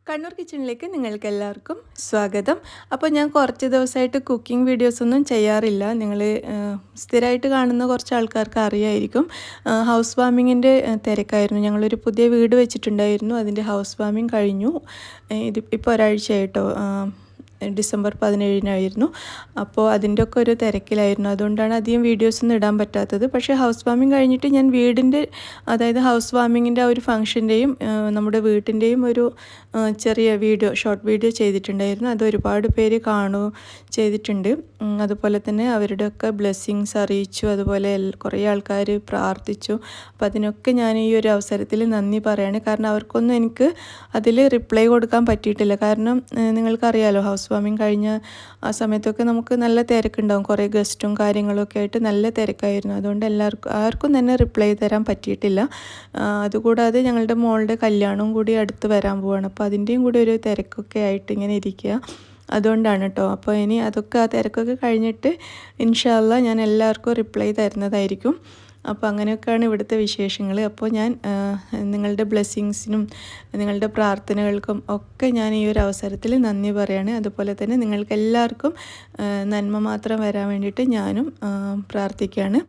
കണ്ണൂർ കിച്ചണിലേക്ക് നിങ്ങൾക്ക് എല്ലാവർക്കും സ്വാഗതം. അപ്പോൾ ഞാൻ കുറച്ച് ദിവസമായിട്ട് കുക്കിംഗ് വീഡിയോസൊന്നും ചെയ്യാറില്ല. നിങ്ങൾ സ്ഥിരമായിട്ട് കാണുന്ന കുറച്ച് ആൾക്കാർക്ക് അറിയായിരിക്കും. ഹൗസ് വാമിങ്ങിൻ്റെ തിരക്കായിരുന്നു. ഞങ്ങളൊരു പുതിയ വീട് വെച്ചിട്ടുണ്ടായിരുന്നു. അതിൻ്റെ ഹൗസ് വാമിങ് കഴിഞ്ഞു. ഇപ്പോൾ ഒരാഴ്ചയായിട്ടോ, ഡിസംബർ 17-നായിരുന്നു. അപ്പോൾ അതിൻ്റെ ഒക്കെ ഒരു തിരക്കിലായിരുന്നു. അതുകൊണ്ടാണ് അധികം വീഡിയോസൊന്നും ഇടാൻ പറ്റാത്തത്. പക്ഷേ ഹൗസ് വാമിങ് കഴിഞ്ഞിട്ട് ഞാൻ വീടിൻ്റെ, അതായത് ഹൗസ് വാമിങ്ങിൻ്റെ ആ ഒരു ഫംഗ്ഷൻ്റെയും നമ്മുടെ വീട്ടിൻ്റെയും ഒരു ചെറിയ വീഡിയോ, ഷോർട്ട് വീഡിയോ ചെയ്തിട്ടുണ്ടായിരുന്നു. അത് ഒരുപാട് പേര് ചെയ്തിട്ടുണ്ട്. അതുപോലെ തന്നെ അവരുടെയൊക്കെ ബ്ലെസ്സിങ്സ് അറിയിച്ചു. അതുപോലെ കുറേ ആൾക്കാർ പ്രാർത്ഥിച്ചു. അപ്പോൾ അതിനൊക്കെ ഞാൻ ഈ ഒരു അവസരത്തിൽ നന്ദി പറയുകയാണ്. കാരണം അവർക്കൊന്നും എനിക്ക് അതിൽ റിപ്ലൈ കൊടുക്കാൻ പറ്റിയിട്ടില്ല. കാരണം നിങ്ങൾക്കറിയാലോ, ഹൗസ് വാമിങ് കഴിഞ്ഞ ആ സമയത്തൊക്കെ നമുക്ക് നല്ല തിരക്കുണ്ടാവും. കുറേ ഗസ്റ്റും കാര്യങ്ങളൊക്കെ ആയിട്ട് നല്ല തിരക്കായിരുന്നു. അതുകൊണ്ട് ആർക്കും തന്നെ റിപ്ലൈ തരാൻ പറ്റിയിട്ടില്ല. അതുകൂടാതെ ഞങ്ങളുടെ മോളുടെ കല്യാണവും കൂടി അടുത്ത് വരാൻ പോവുകയാണ്. അപ്പോൾ അതിൻ്റെയും കൂടി ഒരു തിരക്കൊക്കെ ആയിട്ട് ഇങ്ങനെ ഇരിക്കുക. അതുകൊണ്ടാണ് കേട്ടോ. അപ്പോൾ ഇനി അതൊക്കെ, ആ തിരക്കൊക്കെ കഴിഞ്ഞിട്ട് ഇൻഷാ അല്ലാഹ് ഞാൻ എല്ലാവർക്കും റിപ്ലൈ തരുന്നതായിരിക്കും. അപ്പോൾ അങ്ങനെയൊക്കെയാണ് ഇവിടുത്തെ വിശേഷങ്ങൾ. അപ്പോൾ ഞാൻ നിങ്ങളുടെ ബ്ലെസ്സിങ്സിനും നിങ്ങളുടെ പ്രാർത്ഥനകൾക്കും ഒക്കെ ഞാൻ ഈ ഒരു അവസരത്തിൽ നന്ദി പറയാണ്. അതുപോലെ തന്നെ നിങ്ങൾക്ക് എല്ലാവർക്കും നന്മ മാത്രം വരാൻ വേണ്ടിയിട്ട് ഞാനും പ്രാർത്ഥിക്കുകയാണ്.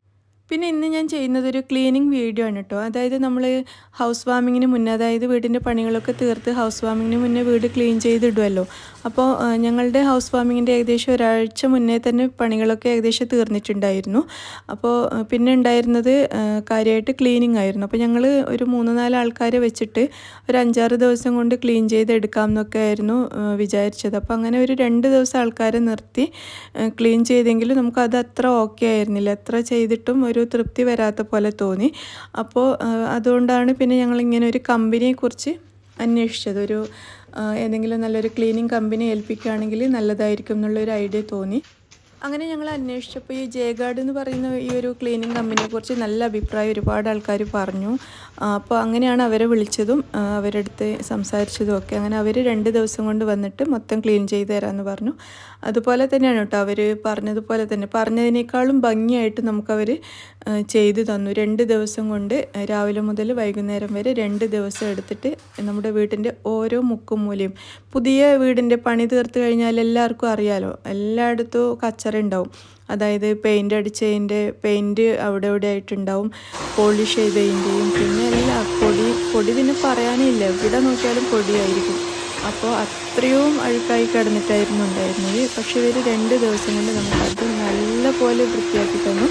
പിന്നെ ഇന്ന് ഞാൻ ചെയ്യുന്നത് ഒരു ക്ലീനിങ് വീഡിയോ ആണ് കേട്ടോ. അതായത് നമ്മൾ ഹൗസ് വാമിങ്ങിന് മുന്നേ, അതായത് വീടിൻ്റെ പണികളൊക്കെ തീർത്ത് ഹൗസ് വാമിങ്ങിന് മുന്നേ വീട് ക്ലീൻ ചെയ്തിടുമല്ലോ. അപ്പോൾ ഞങ്ങളുടെ ഹൗസ് വാമിങ്ങിൻ്റെ ഏകദേശം ഒരാഴ്ച മുന്നേ തന്നെ പണികളൊക്കെ ഏകദേശം തീർന്നിട്ടുണ്ടായിരുന്നു. അപ്പോൾ പിന്നെ ഉണ്ടായിരുന്നത് കാര്യമായിട്ട് ക്ലീനിങ് ആയിരുന്നു. അപ്പോൾ ഞങ്ങൾ ഒരു 3-4 ആൾക്കാരെ വെച്ചിട്ട് ഒരു 5-6 ദിവസം കൊണ്ട് ക്ലീൻ ചെയ്തെടുക്കാം എന്നൊക്കെ ആയിരുന്നു വിചാരിച്ചത്. അപ്പോൾ അങ്ങനെ ഒരു 2 ദിവസം ആൾക്കാരെ നിർത്തി ക്ലീൻ ചെയ്തെങ്കിലും നമുക്കത് അത്ര ഓക്കെ ആയിരുന്നില്ല. എത്ര ചെയ്തിട്ടും ഒരു തൃപ്തി വരാത്ത പോലെ തോന്നി. അപ്പോൾ അതുകൊണ്ടാണ് പിന്നെ ഞങ്ങളിങ്ങനെ ഒരു കമ്പനിയെക്കുറിച്ച് അന്വേഷിച്ചത്. ഏതെങ്കിലും നല്ലൊരു ക്ലീനിങ് കമ്പനി ഏൽപ്പിക്കുകയാണെങ്കിൽ നല്ലതായിരിക്കും എന്നുള്ളൊരു ഐഡിയ തോന്നി. അങ്ങനെ ഞങ്ങൾ അന്വേഷിച്ചപ്പോൾ ഈ ജേഗാർഡ് എന്ന് പറയുന്ന ഈ ഒരു ക്ലീനിങ് കമ്പനിയെക്കുറിച്ച് നല്ല അഭിപ്രായം ഒരുപാട് ആൾക്കാർ പറഞ്ഞു. അപ്പോൾ അങ്ങനെയാണ് അവരെ വിളിച്ചതും അവരുടെ അടുത്ത് സംസാരിച്ചതും ഒക്കെ. അങ്ങനെ അവർ 2 ദിവസം കൊണ്ട് വന്നിട്ട് മൊത്തം ക്ലീൻ ചെയ്ത് തരാമെന്ന് പറഞ്ഞു. അതുപോലെ തന്നെയാണ് കേട്ടോ, അവർ പറഞ്ഞതുപോലെ തന്നെ, പറഞ്ഞതിനേക്കാളും ഭംഗിയായിട്ട് നമുക്കവർ ചെയ്തു തന്നു. 2 ദിവസം കൊണ്ട് രാവിലെ മുതൽ വൈകുന്നേരം വരെ 2 ദിവസം എടുത്തിട്ട് നമ്മുടെ വീട്ടിൻ്റെ ഓരോ മുക്കും മൂലയും, പുതിയ വീടിൻ്റെ പണി തീർത്ത് കഴിഞ്ഞാൽ എല്ലാവർക്കും അറിയാലോ, എല്ലായിടത്തും കച്ചറ ഉണ്ടാവും. അതായത് പെയിൻ്റ് അടിച്ചതിൻ്റെ പെയിൻറ്റ് അവിടെ ഇവിടെ ആയിട്ടുണ്ടാവും, പോളിഷ് ചെയ്തതിൻ്റെയും, പിന്നെ എല്ലാം പൊടി പിന്നെ പറയാനില്ല, എവിടെ നോക്കിയാലും പൊടിയായിരിക്കും. അപ്പോൾ അത്രയും അഴുക്കായി കിടന്നിട്ടായിരുന്നു ഉണ്ടായിരുന്നത്. പക്ഷേ ഇവർ 2 ദിവസം കൊണ്ട് നമുക്കത് നല്ല പോലെ വൃത്തിയാക്കി തന്നു.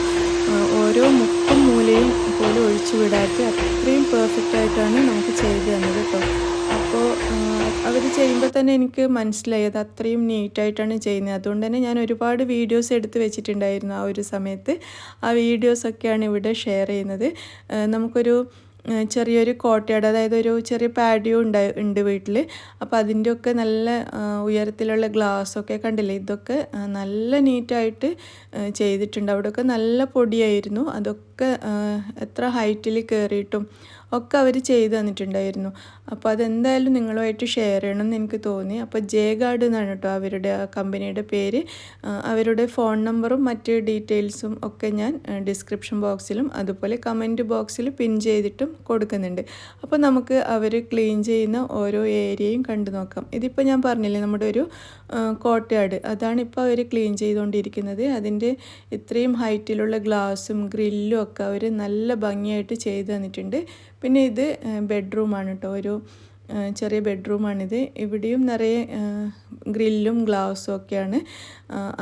ഓരോ മുക്കും മൂലയും പോലും ഒഴിച്ചു വിടാത്ത അത്രയും പെർഫെക്റ്റ് ആയിട്ടാണ് നമുക്ക് ചെയ്ത് തന്നത് കേട്ടോ. അപ്പോൾ അവർ ചെയ്യുമ്പോൾ തന്നെ എനിക്ക് മനസ്സിലായി അത് അത്രയും നീറ്റായിട്ടാണ് ചെയ്യുന്നത്. അതുകൊണ്ട് തന്നെ ഞാൻ ഒരുപാട് വീഡിയോസ് എടുത്ത് വെച്ചിട്ടുണ്ടായിരുന്നു ആ ഒരു സമയത്ത്. ആ വീഡിയോസൊക്കെയാണ് ഇവിടെ ഷെയർ ചെയ്യുന്നത്. നമുക്കൊരു ചെറിയൊരു കോട്ടയാട്, അതായത് ഒരു ചെറിയ പാഡിയോ ഉണ്ട് വീട്ടിൽ. അപ്പോൾ അതിൻ്റെ ഒക്കെ നല്ല ഉയരത്തിലുള്ള ഗ്ലാസ്സൊക്കെ കണ്ടില്ലേ, ഇതൊക്കെ നല്ല നീറ്റായിട്ട് ചെയ്തിട്ടുണ്ട്. അവിടെയൊക്കെ നല്ല പൊടിയായിരുന്നു. അതൊക്കെ എത്ര ഹൈറ്റിൽ കയറിയിട്ടും ഒക്കെ അവർ ചെയ്തു തന്നിട്ടുണ്ടായിരുന്നു. അപ്പോൾ അതെന്തായാലും നിങ്ങളുമായിട്ട് ഷെയർ ചെയ്യണമെന്ന് എനിക്ക് തോന്നി. അപ്പോൾ ജേഗാർഡ് എന്നാണ് കേട്ടോ അവരുടെ ആ കമ്പനിയുടെ പേര്. അവരുടെ ഫോൺ നമ്പറും മറ്റ് ഡീറ്റെയിൽസും ഒക്കെ ഞാൻ ഡിസ്ക്രിപ്ഷൻ ബോക്സിലും അതുപോലെ കമൻറ്റ് ബോക്സിൽ പിൻ ചെയ്തിട്ടും കൊടുക്കുന്നുണ്ട്. അപ്പോൾ നമുക്ക് അവർ ക്ലീൻ ചെയ്യുന്ന ഓരോ ഏരിയയും കണ്ടു നോക്കാം. ഇതിപ്പോൾ ഞാൻ പറഞ്ഞില്ലേ, നമ്മുടെ ഒരു കോട്ടയാട്, അതാണ് ഇപ്പോൾ അവർ ക്ലീൻ ചെയ്തുകൊണ്ടിരിക്കുന്നത്. അതിൻ്റെ ഇത്രയും ഹൈറ്റിലുള്ള ഗ്ലാസും ഗ്രില്ലും ഒക്കെ അവർ നല്ല ഭംഗിയായിട്ട് ചെയ്തു തന്നിട്ടുണ്ട്. പിന്നെ ഇത് ബെഡ്റൂമാണ് കേട്ടോ, ഒരു ചെറിയ ബെഡ്റൂമാണിത്. ഇവിടെയും നിറയെ ഗ്രില്ലും ഗ്ലാസും ഒക്കെയാണ്.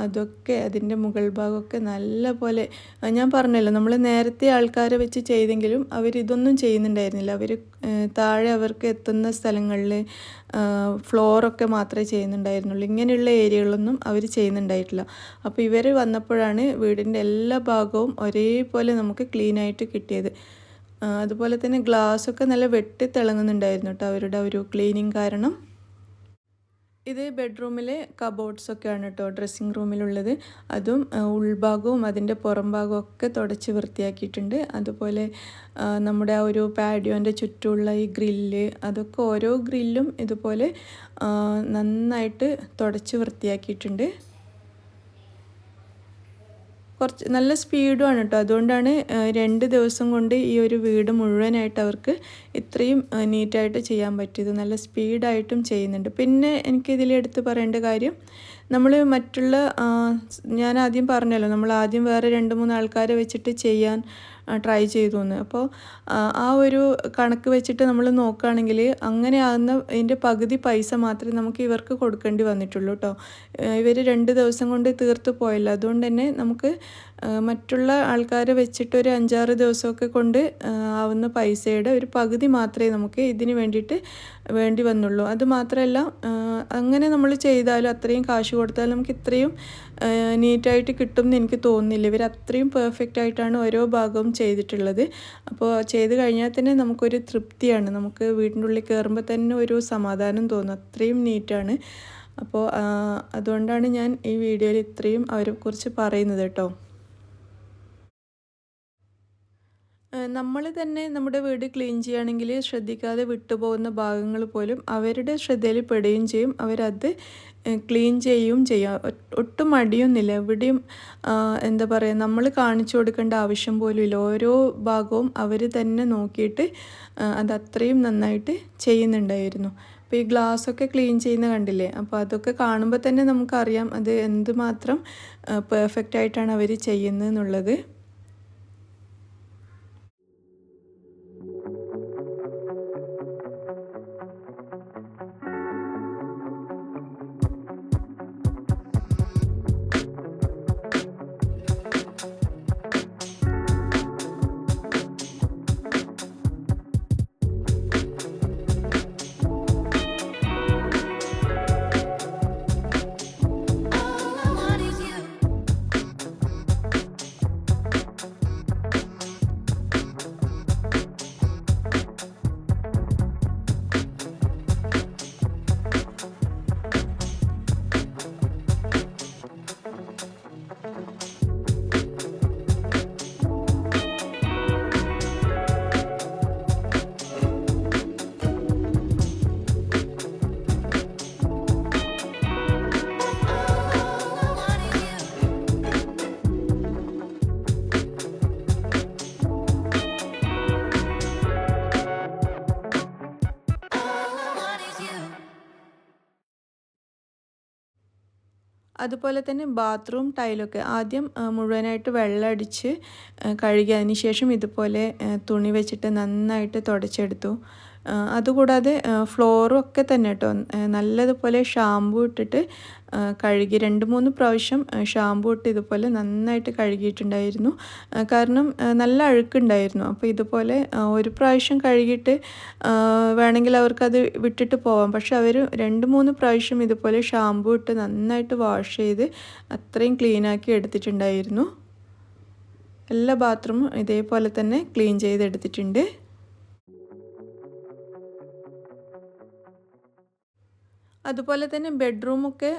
അതൊക്കെ അതിൻ്റെ മുകൾ ഭാഗമൊക്കെ നല്ല പോലെ, ഞാൻ പറഞ്ഞല്ലോ, നമ്മൾ നേരത്തെ ആൾക്കാരെ വെച്ച് ചെയ്തെങ്കിലും അവരിതൊന്നും ചെയ്യുന്നുണ്ടായിരുന്നില്ല. അവർ താഴെ അവർക്ക് എത്തുന്ന സ്ഥലങ്ങളിൽ ഫ്ലോറൊക്കെ മാത്രമേ ചെയ്യുന്നുണ്ടായിരുന്നുള്ളൂ. ഇങ്ങനെയുള്ള ഏരിയകളൊന്നും അവർ ചെയ്യുന്നുണ്ടായിട്ടില്ല. അപ്പോൾ ഇവർ വന്നപ്പോഴാണ് വീടിൻ്റെ എല്ലാ ഭാഗവും ഒരേപോലെ നമുക്ക് ക്ലീനായിട്ട് കിട്ടിയത്. അതുപോലെ തന്നെ ഗ്ലാസ്സൊക്കെ നല്ല വെട്ടി തിളങ്ങുന്നുണ്ടായിരുന്നു കേട്ടോ അവരുടെ ഒരു ക്ലീനിങ് കാരണം. ഇത് ബെഡ്റൂമിലെ കബോർഡ്സൊക്കെയാണ് കേട്ടോ ഡ്രസ്സിങ് റൂമിലുള്ളത്. അതും ഉൾഭാഗവും അതിൻ്റെ പുറം ഭാഗവും ഒക്കെ തുടച്ച് വൃത്തിയാക്കിയിട്ടുണ്ട്. അതുപോലെ നമ്മുടെ ആ ഒരു പാഡിയോൻ്റെ ചുറ്റുമുള്ള ഈ ഗ്രില്ല്, അതൊക്കെ ഓരോ ഗ്രില്ലും ഇതുപോലെ നന്നായിട്ട് തുടച്ച് വൃത്തിയാക്കിയിട്ടുണ്ട്. കുറച്ച് നല്ല സ്പീഡുമാണ് കേട്ടോ. അതുകൊണ്ടാണ് 2 ദിവസം കൊണ്ട് ഈ ഒരു വീട് മുഴുവനായിട്ട് അവർക്ക് ഇത്രയും നീറ്റായിട്ട് ചെയ്യാൻ പറ്റിയത്. നല്ല സ്പീഡായിട്ടും ചെയ്യുന്നുണ്ട്. പിന്നെ എനിക്കിതിൽ എടുത്ത് പറയേണ്ട കാര്യം, നമ്മൾ മറ്റുള്ള ഞാൻ ആദ്യം പറഞ്ഞല്ലോ, നമ്മൾ ആദ്യം വേറെ 2-3 ആൾക്കാരെ വെച്ചിട്ട് ചെയ്യാൻ ട്രൈ ചെയ്തു എന്ന്. അപ്പോൾ ആ ഒരു കണക്ക് വെച്ചിട്ട് നമ്മൾ നോക്കുകയാണെങ്കിൽ അങ്ങനെ ആകുന്ന ഇതിൻ്റെ പകുതി പൈസ മാത്രമേ നമുക്ക് ഇവർക്ക് കൊടുക്കേണ്ടി വന്നിട്ടുള്ളൂ കേട്ടോ. ഇവർ 2 ദിവസം കൊണ്ട് തീർത്ത് പോയല്ലോ. അതുകൊണ്ട് തന്നെ നമുക്ക് മറ്റുള്ള ആൾക്കാരെ വെച്ചിട്ട് ഒരു 5-6 ദിവസമൊക്കെ കൊണ്ട് ആവുന്ന പൈസയുടെ ഒരു പകുതി മാത്രമേ നമുക്ക് ഇതിന് വേണ്ടി വന്നുള്ളൂ. അത് മാത്രമല്ല, അങ്ങനെ നമ്മൾ ചെയ്താലും അത്രയും കാശ് കൊടുത്താലും നമുക്ക് ഇത്രയും നീറ്റായിട്ട് കിട്ടും എന്ന് എനിക്ക് തോന്നുന്നില്ല. ഇവർ അത്രയും പെർഫെക്റ്റ് ആയിട്ടാണ് ഓരോ ഭാഗവും ചെയ്തിട്ടുള്ളത്. അപ്പോൾ ചെയ്ത് കഴിഞ്ഞാൽ തന്നെ നമുക്കൊരു തൃപ്തിയാണ്. നമുക്ക് വീടിൻ്റെ ഉള്ളിൽ കയറുമ്പോൾ തന്നെ ഒരു സമാധാനം തോന്നും. അത്രയും നീറ്റാണ്. അപ്പോൾ അതുകൊണ്ടാണ് ഞാൻ ഈ വീഡിയോയിൽ ഇത്രയും അവരെക്കുറിച്ച് പറയുന്നത് കേട്ടോ. നമ്മൾ തന്നെ നമ്മുടെ വീട് ക്ലീൻ ചെയ്യുകയാണെങ്കിൽ ശ്രദ്ധിക്കാതെ വിട്ടുപോകുന്ന ഭാഗങ്ങൾ പോലും അവരുടെ ശ്രദ്ധയിൽ പെടുകയും ചെയ്യും. അവരത് ക്ലീൻ ചെയ്യുകയും ചെയ്യും. ഒട്ടും മടിയൊന്നുമില്ല. എവിടെയും എന്താ പറയുക, നമ്മൾ കാണിച്ചു കൊടുക്കേണ്ട ആവശ്യം പോലും ഇല്ല. ഓരോ ഭാഗവും അവർ തന്നെ നോക്കിയിട്ട് അത് അത്രയും നന്നായിട്ട് ചെയ്യുന്നുണ്ടായിരുന്നു. അപ്പോൾ ഈ ഗ്ലാസ്സൊക്കെ ക്ലീൻ ചെയ്യുന്ന കണ്ടില്ലേ? അപ്പോൾ അതൊക്കെ കാണുമ്പോൾ തന്നെ നമുക്കറിയാം അത് എന്തുമാത്രം പെർഫെക്റ്റ് ആയിട്ടാണ് അവർ ചെയ്യുന്നതെന്നുള്ളത്. അതുപോലെ തന്നെ ബാത്റൂം ടൈലൊക്കെ ആദ്യം മുഴുവനായിട്ട് വെള്ളം അടിച്ച് കഴുകി, അതിന് ശേഷം ഇതുപോലെ തുണി വെച്ചിട്ട് നന്നായിട്ട് തുടച്ചെടുത്തു. അതുകൂടാതെ ഫ്ലോറും ഒക്കെ തന്നെ കേട്ടോ നല്ലതുപോലെ ഷാമ്പൂ ഇട്ടിട്ട് കഴുകി 2-3 പ്രാവശ്യം ഷാമ്പൂ ഇട്ട് ഇതുപോലെ നന്നായിട്ട് കഴുകിയിട്ടുണ്ടായിരുന്നു. കാരണം നല്ല അഴുക്കുണ്ടായിരുന്നു. അപ്പോൾ ഇതുപോലെ ഒരു പ്രാവശ്യം കഴുകിയിട്ട് വേണമെങ്കിൽ അവർക്കത് വിട്ടിട്ട് പോവാം. പക്ഷെ അവർ 2-3 പ്രാവശ്യം ഇതുപോലെ ഷാമ്പൂ ഇട്ട് നന്നായിട്ട് വാഷ് ചെയ്ത് അത്രയും ക്ലീനാക്കി എടുത്തിട്ടുണ്ടായിരുന്നു. എല്ലാ ബാത്റൂമും ഇതേപോലെ തന്നെ ക്ലീൻ ചെയ്തെടുത്തിട്ടുണ്ട്. അതുപോലെ തന്നെ ബെഡ്റൂമൊക്കെ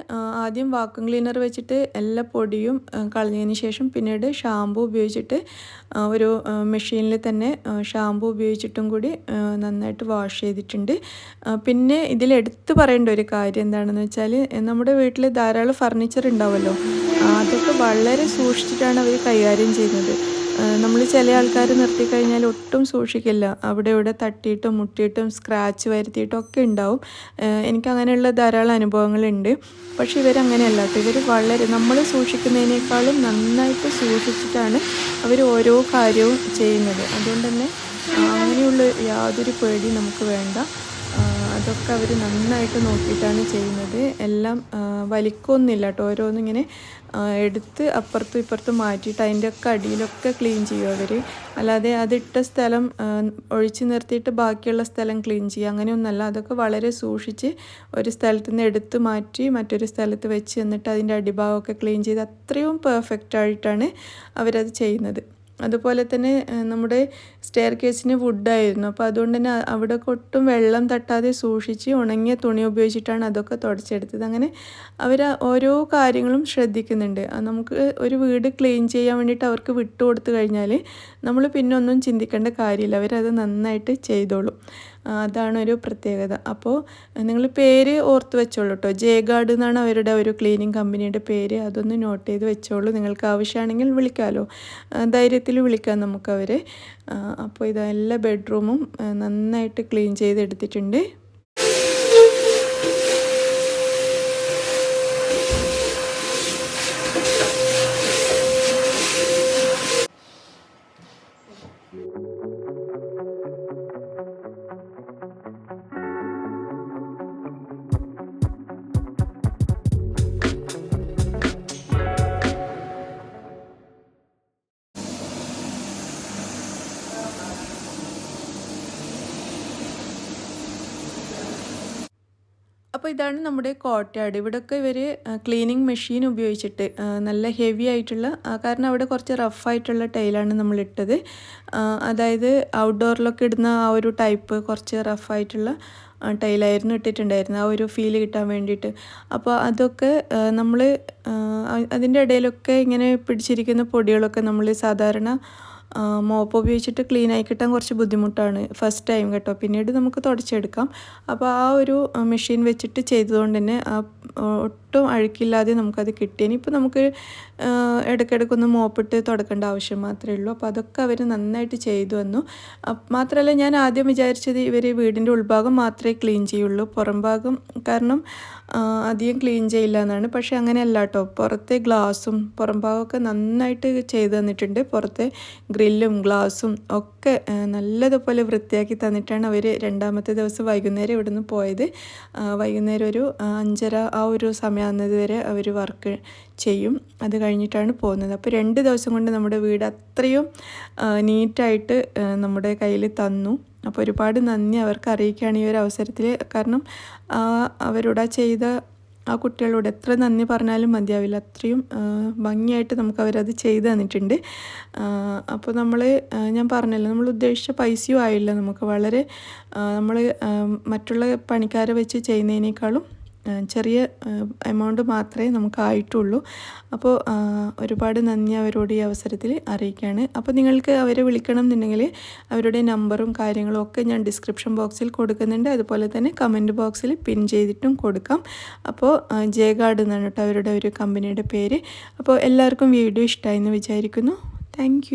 ആദ്യം വാക്വം ക്ലീനർ വെച്ചിട്ട് എല്ലാ പൊടിയും കളഞ്ഞതിന് ശേഷം പിന്നീട് ഷാമ്പൂ ഉപയോഗിച്ചിട്ട് ഒരു മെഷീനിൽ തന്നെ ഷാമ്പൂ ഉപയോഗിച്ചിട്ടും കൂടി നന്നായിട്ട് വാഷ് ചെയ്തിട്ടുണ്ട്. പിന്നെ ഇതിലെടുത്ത് പറയേണ്ട ഒരു കാര്യം എന്താണെന്ന് വെച്ചാൽ, നമ്മുടെ വീട്ടിൽ ധാരാളം ഫർണിച്ചർ ഉണ്ടാവുമല്ലോ, അതൊക്കെ വളരെ സൂക്ഷിച്ചിട്ടാണ് അവർ കൈകാര്യം ചെയ്യുന്നത്. നമ്മൾ ചില ആൾക്കാർ നിർത്തിക്കഴിഞ്ഞാൽ ഒട്ടും സൂക്ഷിക്കില്ല. അവിടെ ഇവിടെ തട്ടിയിട്ടും മുട്ടിയിട്ടും സ്ക്രാച്ച് വരുത്തിയിട്ടും ഒക്കെ ഉണ്ടാവും. എനിക്കങ്ങനെയുള്ള ധാരാളം അനുഭവങ്ങളുണ്ട്. പക്ഷേ ഇവരങ്ങനെയല്ല കേട്ടോ. ഇവർ വളരെ നമ്മൾ സൂക്ഷിക്കുന്നതിനേക്കാളും നന്നായിട്ട് സൂക്ഷിച്ചിട്ടാണ് അവർ ഓരോ കാര്യവും ചെയ്യുന്നത്. അതുകൊണ്ട് തന്നെ അങ്ങനെയുള്ള യാതൊരു പേടി നമുക്ക് വേണ്ട. അതൊക്കെ അവർ നന്നായിട്ട് നോക്കിയിട്ടാണ് ചെയ്യുന്നത്. എല്ലാം വലിക്കൊന്നുമില്ല കേട്ടോ. ഓരോന്നിങ്ങനെ എടുത്ത് അപ്പുറത്തും ഇപ്പുറത്തും മാറ്റിയിട്ട് അതിൻ്റെ ഒക്കെ അടിയിലൊക്കെ ക്ലീൻ ചെയ്യും അവർ. അല്ലാതെ അതിട്ട സ്ഥലം ഒഴിച്ച് നിർത്തിയിട്ട് ബാക്കിയുള്ള സ്ഥലം ക്ലീൻ ചെയ്യുക അങ്ങനെയൊന്നുമല്ല. അതൊക്കെ വളരെ സൂക്ഷിച്ച് ഒരു സ്ഥലത്ത് നിന്ന് എടുത്ത് മാറ്റി മറ്റൊരു സ്ഥലത്ത് വെച്ച് എന്നിട്ട് അതിൻ്റെ അടിഭാഗമൊക്കെ ക്ലീൻ ചെയ്ത് അത്രയും പെർഫെക്റ്റായിട്ടാണ് അവരത് ചെയ്യുന്നത്. അതുപോലെ തന്നെ നമ്മുടെ സ്റ്റെയർ കേസിന് വുഡായിരുന്നു. അപ്പോൾ അതുകൊണ്ട് തന്നെ അവിടെ ഒട്ടും വെള്ളം തട്ടാതെ സൂക്ഷിച്ച് ഉണങ്ങിയ തുണി ഉപയോഗിച്ചിട്ടാണ് അതൊക്കെ തുടച്ചെടുത്തത്. അങ്ങനെ അവർ ഓരോ കാര്യങ്ങളും ശ്രദ്ധിക്കുന്നുണ്ട്. നമുക്ക് ഒരു വീട് ക്ലീൻ ചെയ്യാൻ വേണ്ടിയിട്ട് അവർക്ക് വിട്ടു കൊടുത്തു കഴിഞ്ഞാൽ നമ്മൾ പിന്നെ ഒന്നും ചിന്തിക്കേണ്ട കാര്യമില്ല, അവരത് നന്നായിട്ട് ചെയ്തോളും. അതാണ് ഒരു പ്രത്യേകത. അപ്പോൾ നിങ്ങൾ പേര് ഓർത്ത് വെച്ചോളൂ കേട്ടോ. ജേഗാർഡ് എന്നാണ് അവരുടെ ഒരു ക്ലീനിങ് കമ്പനിയുടെ പേര്. അതൊന്ന് നോട്ട് ചെയ്ത് വെച്ചോളൂ. നിങ്ങൾക്ക് ആവശ്യമാണെങ്കിൽ വിളിക്കാമല്ലോ, ധൈര്യത്തിൽ വിളിക്കാം നമുക്കവരെ. അപ്പോൾ ഇതെല്ലാ ബെഡ്റൂമും നന്നായിട്ട് ക്ലീൻ ചെയ്തെടുത്തിട്ടുണ്ട്. അപ്പോൾ ഇതാണ് നമ്മുടെ കോർട്ട്യാർഡ്. ഇവിടെയൊക്കെ ഇവർ ക്ലീനിങ് മെഷീൻ ഉപയോഗിച്ചിട്ട് നല്ല ഹെവി ആയിട്ടുള്ള, കാരണം അവിടെ കുറച്ച് റഫായിട്ടുള്ള ടൈലാണ് നമ്മളിട്ടത്. അതായത് ഔട്ട്ഡോറിലൊക്കെ ഇടുന്ന ആ ഒരു ടൈപ്പ് കുറച്ച് റഫായിട്ടുള്ള ടൈലായിരുന്നു ഇട്ടിട്ടുണ്ടായിരുന്നത്, ആ ഒരു ഫീൽ കിട്ടാൻ വേണ്ടിയിട്ട്. അപ്പോൾ അതൊക്കെ നമ്മൾ അതിൻ്റെ ഇടയിലൊക്കെ ഇങ്ങനെ പിടിച്ചിരിക്കുന്ന പൊടികളൊക്കെ നമ്മൾ സാധാരണ മോപ്പ് ഉപയോഗിച്ചിട്ട് ക്ലീൻ ആയി കിട്ടാൻ കുറച്ച് ബുദ്ധിമുട്ടാണ് ഫസ്റ്റ് ടൈം കേട്ടോ. പിന്നീട് നമുക്ക് തുടച്ചെടുക്കാം. അപ്പോൾ ആ ഒരു മെഷീൻ വെച്ചിട്ട് ചെയ്തതുകൊണ്ട് തന്നെ ഒട്ടും അഴുക്കില്ലാതെ നമുക്കത് കിട്ടി. ഇനിയിപ്പോൾ നമുക്ക് ഇടയ്ക്കിടയ്ക്കൊന്ന് മോപ്പിട്ട് തുടക്കേണ്ട ആവശ്യം മാത്രമേ ഉള്ളൂ. അപ്പോൾ അതൊക്കെ അവർ നന്നായിട്ട് ചെയ്തു വന്നു. മാത്രമല്ല, ഞാൻ ആദ്യം വിചാരിച്ചത് ഇവർ വീടിൻ്റെ ഉൾഭാഗം മാത്രമേ ക്ലീൻ ചെയ്യുള്ളൂ, പുറം ഭാഗം കാരണം അധികം ക്ലീൻ ചെയ്യില്ല എന്നാണ്. പക്ഷേ അങ്ങനെയല്ല കേട്ടോ. പുറത്തെ ഗ്ലാസും പുറം ഭാഗമൊക്കെ നന്നായിട്ട് ചെയ്തു തന്നിട്ടുണ്ട്. പുറത്തെ ഗ്രില്ലും ഗ്ലാസും ഒക്കെ നല്ലതുപോലെ വൃത്തിയാക്കി തന്നിട്ടാണ് അവർ രണ്ടാമത്തെ ദിവസം വൈകുന്നേരം ഇവിടുന്ന് പോയത്. വൈകുന്നേരം ഒരു 5:30 ആ ഒരു സമയമാകുന്നത് വരെ അവർ വർക്ക് ചെയ്യും. അത് കഴിഞ്ഞിട്ടാണ് പോകുന്നത്. അപ്പോൾ 2 ദിവസം കൊണ്ട് നമ്മുടെ വീട് അത്രയും നീറ്റായിട്ട് നമ്മുടെ കയ്യിൽ തന്നു. അപ്പോൾ ഒരുപാട് നന്ദി അവർക്ക് അറിയിക്കുകയാണ് ഈ ഒരു അവസരത്തിൽ. കാരണം അവരോട് ചെയ്ത ആ കുട്ടികളോട് എത്ര നന്ദി പറഞ്ഞാലും മതിയാവില്ല, അത്രയും ഭംഗിയായിട്ട് നമുക്ക് അവരത് ചെയ്ത് തന്നിട്ടുണ്ട്. അപ്പോൾ ഞാൻ പറഞ്ഞല്ലോ, നമ്മൾ ഉദ്ദേശിച്ച പൈസയും ആയില്ല നമുക്ക്. വളരെ നമ്മൾ മറ്റുള്ള പണിക്കാരെ വെച്ച് ചെയ്യുന്നതിനേക്കാളും ചെറിയ എമൗണ്ട് മാത്രമേ നമുക്ക് ആയിട്ടുള്ളൂ. അപ്പോൾ ഒരുപാട് നന്ദി അവരോട് ഈ അവസരത്തിൽ അറിയിക്കുകയാണ്. അപ്പോൾ നിങ്ങൾക്ക് അവരെ വിളിക്കണം എന്നുണ്ടെങ്കിൽ അവരുടെ നമ്പറും കാര്യങ്ങളും ഒക്കെ ഞാൻ ഡിസ്ക്രിപ്ഷൻ ബോക്സിൽ കൊടുക്കുന്നുണ്ട്. അതുപോലെ തന്നെ കമൻറ്റ് ബോക്സിൽ പിൻ ചെയ്തിട്ടും കൊടുക്കാം. അപ്പോൾ ജേഗാർഡ് എന്നാണ് കേട്ടോ അവരുടെ ഒരു കമ്പനിയുടെ പേര്. അപ്പോൾ എല്ലാവർക്കും വീഡിയോ ഇഷ്ടമായി എന്ന് വിചാരിക്കുന്നു. താങ്ക്